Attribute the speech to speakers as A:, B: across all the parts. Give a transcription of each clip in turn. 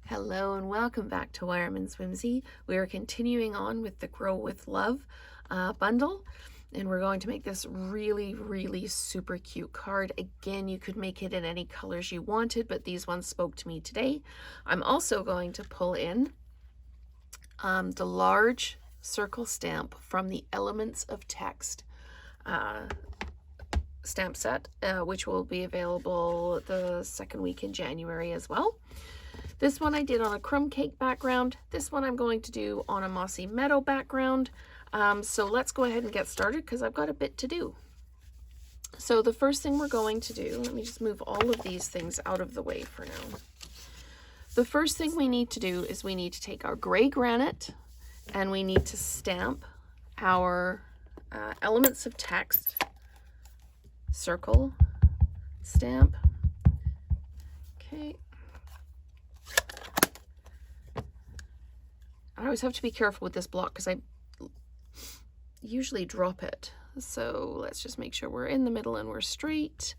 A: Hello and welcome back to Wireman's Whimsy. We are continuing on with the Grow with Love bundle, and we're going to make this really super cute card. Again, you could make it in any colors you wanted, but these ones spoke to me today. I'm also going to pull in the large circle stamp from the Elements of Text stamp set, which will be available the second week in January as well. This one I did on a crumb cake background. This one I'm going to do on a mossy meadow background. So let's go ahead and get started because I've got a bit to do. So the first thing we're going to do, let me just move all of these things out of the way for now. The first thing we need to do is we need to take our gray granite and we need to stamp our Elements of Text circle stamp. Okay. I always have to be careful with this block because I usually drop it. So let's just make sure we're in the middle and we're straight.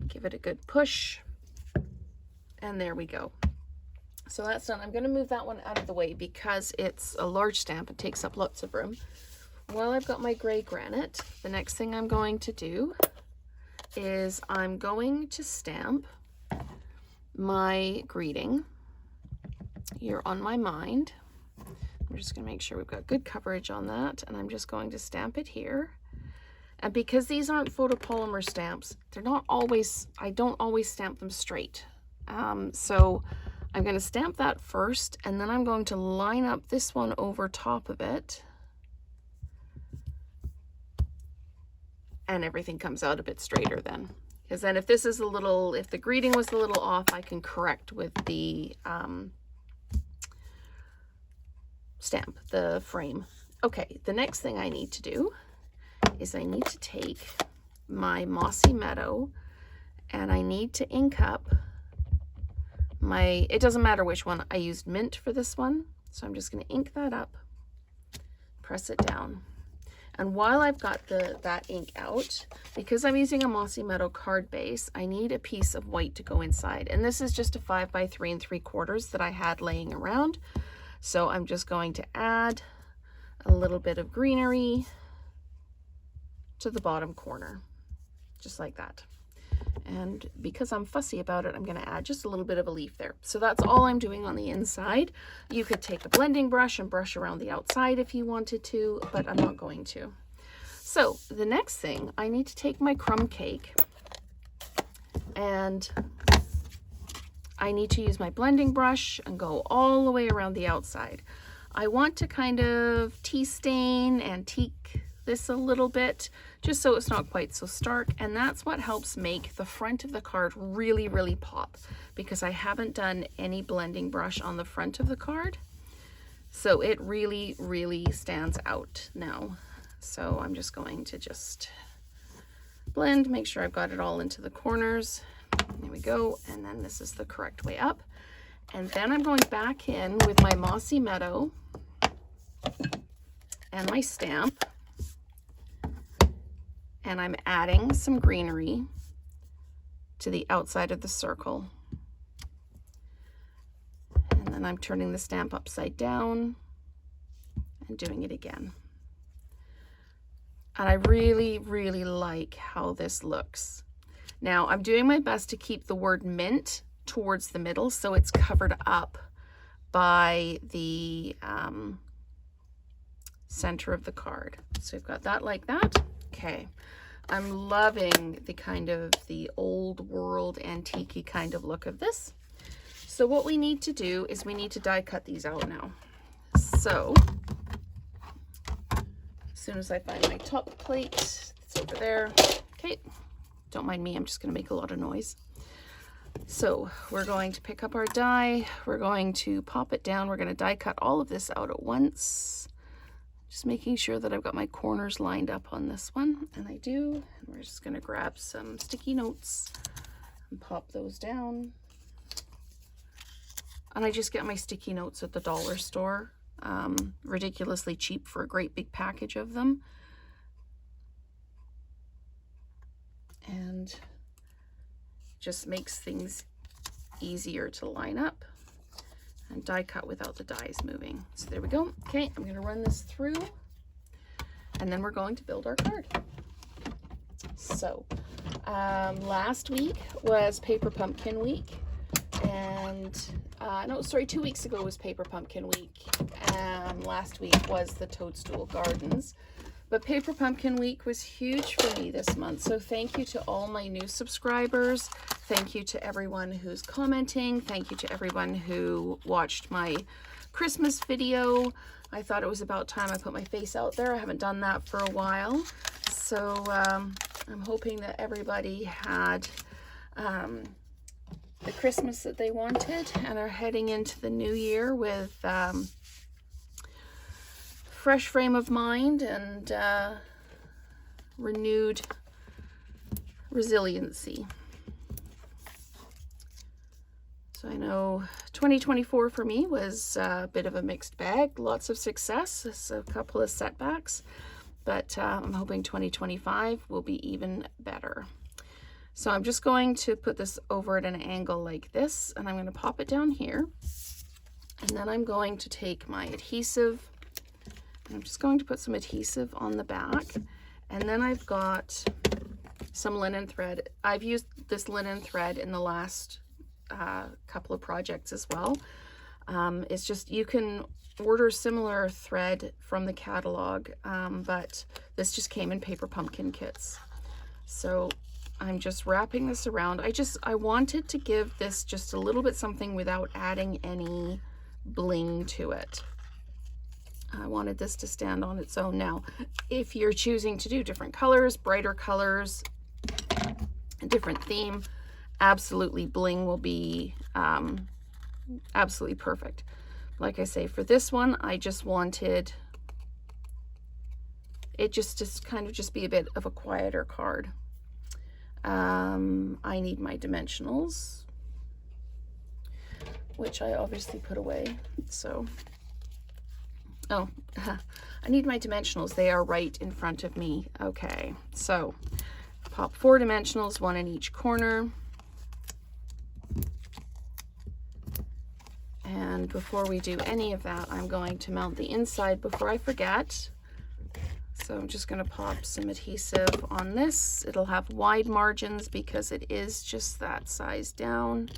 A: Give it a good push. And there we go. So that's done. I'm going to move that one out of the way because it's a large stamp. It takes up lots of room. While I've got my gray granite, the next thing I'm going to do is I'm going to stamp my greeting. You're on my mind. I'm just going to make sure we've got good coverage on that, and I'm just going to stamp it here. And because these aren't photopolymer stamps, they're not always, I don't always stamp them straight. So I'm going to stamp that first, and then I'm going to line up this one over top of it. And everything comes out a bit straighter then. Because then if this is a little, if the greeting was a little off, I can correct with the stamp, the frame. Okay, the next thing I need to do is I need to take my mossy meadow and I need to ink up my, it doesn't matter which one, I used mint for this one, so I'm just going to ink that up, press it down. And while I've got that ink out, because I'm using a mossy meadow card base, I need a piece of white to go inside, and this is just a 5 by 3 3/4 that I had laying around. So I'm just going to add a little bit of greenery to the bottom corner, just like that. And because I'm fussy about it, I'm going to add just a little bit of a leaf there. So that's all I'm doing on the inside. You could take a blending brush and brush around the outside if you wanted to, but I'm not going to. So the next thing, I need to take my crumb cake and I need to use my blending brush and go all the way around the outside. I want to kind of tea stain, antique this a little bit, just so it's not quite so stark. And that's what helps make the front of the card really pop, because I haven't done any blending brush on the front of the card. So it really stands out now. So I'm just going to just blend, make sure I've got it all into the corners. There we go, and then this is the correct way up. And then I'm going back in with my mossy meadow and my stamp, and I'm adding some greenery to the outside of the circle. And then I'm turning the stamp upside down and doing it again. And I really like how this looks. Now, I'm doing my best to keep the word mint towards the middle so it's covered up by the center of the card. So we've got that like that. Okay. I'm loving the kind of the old world antique-y kind of look of this. So what we need to do is we need to die cut these out now. So as soon as I find my top plate, it's over there. Okay. Don't mind me, I'm just going to make a lot of noise. So we're going to pick up our die, we're going to pop it down, we're going to die cut all of this out at once. Just making sure that I've got my corners lined up on this one, and I do. And we're just going to grab some sticky notes and pop those down. And I just get my sticky notes at the dollar store, ridiculously cheap for a great big package of them. And just makes things easier to line up. and die cut without the dies moving. So there we go. Okay, I'm going to run this through, and then we're going to build our card. So last week was Paper Pumpkin Week, and no, sorry, 2 weeks ago was Paper Pumpkin Week, and last week was the Toadstool Gardens. But Paper Pumpkin Week was huge for me this month, so thank you to all my new subscribers. Thank you to everyone who's commenting. Thank you to everyone who watched my Christmas video. I thought it was about time I put my face out there. I haven't done that for a while. So I'm hoping that everybody had the Christmas that they wanted and are heading into the new year with fresh frame of mind and renewed resiliency. So I know 2024 for me was a bit of a mixed bag, lots of success, a couple of setbacks, but I'm hoping 2025 will be even better. So I'm just going to put this over at an angle like this, and I'm going to pop it down here, and then I'm going to take my adhesive. I'm just going to put some adhesive on the back, and then I've got some linen thread. I've used this linen thread in the last couple of projects as well. It's just, you can order similar thread from the catalog, but this just came in Paper Pumpkin kits. So I'm just wrapping this around. I wanted to give this just a little bit something without adding any bling to it. I wanted this to stand on its own. Now, if you're choosing to do different colors, brighter colors, a different theme, absolutely bling will be absolutely perfect. Like I say, for this one, I just wanted it just to kind of just be a bit of a quieter card. I need my dimensionals, which I obviously put away. So oh, I need my dimensionals. They are right in front of me. Okay, so pop 4 dimensionals, 1 in each corner. And before we do any of that, I'm going to mount the inside before I forget. So I'm just going to pop some adhesive on this. It'll have wide margins because it is just that size down.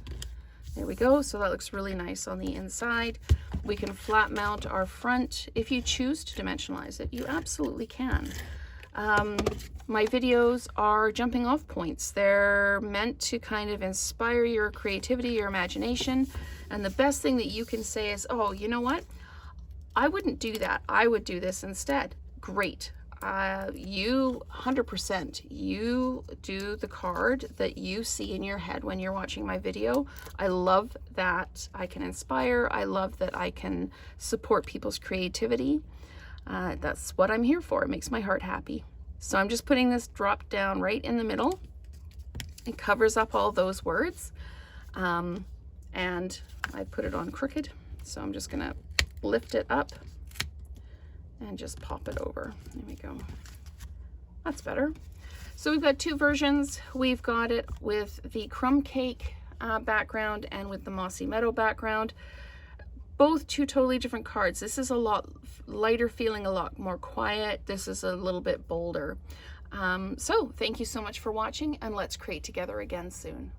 A: There we go. So that looks really nice on the inside. We can flat mount our front. If you choose to dimensionalize it, you absolutely can. My videos are jumping off points. They're meant to kind of inspire your creativity, your imagination. And the best thing that you can say is, oh, you know what? I wouldn't do that. I would do this instead. Great. You 100%, you do the card that you see in your head when you're watching my video. I love that I can inspire. I love that I can support people's creativity. That's what I'm here for. It makes my heart happy. So I'm just putting this drop down right in the middle. It covers up all those words. And I put it on crooked. So I'm just gonna lift it up and just pop it over. There we go. That's better. So we've got 2 versions. We've got it with the crumb cake background and with the mossy meadow background. Both 2 totally different cards. This is a lot lighter feeling, a lot more quiet. This is a little bit bolder. So thank you so much for watching, and let's create together again soon.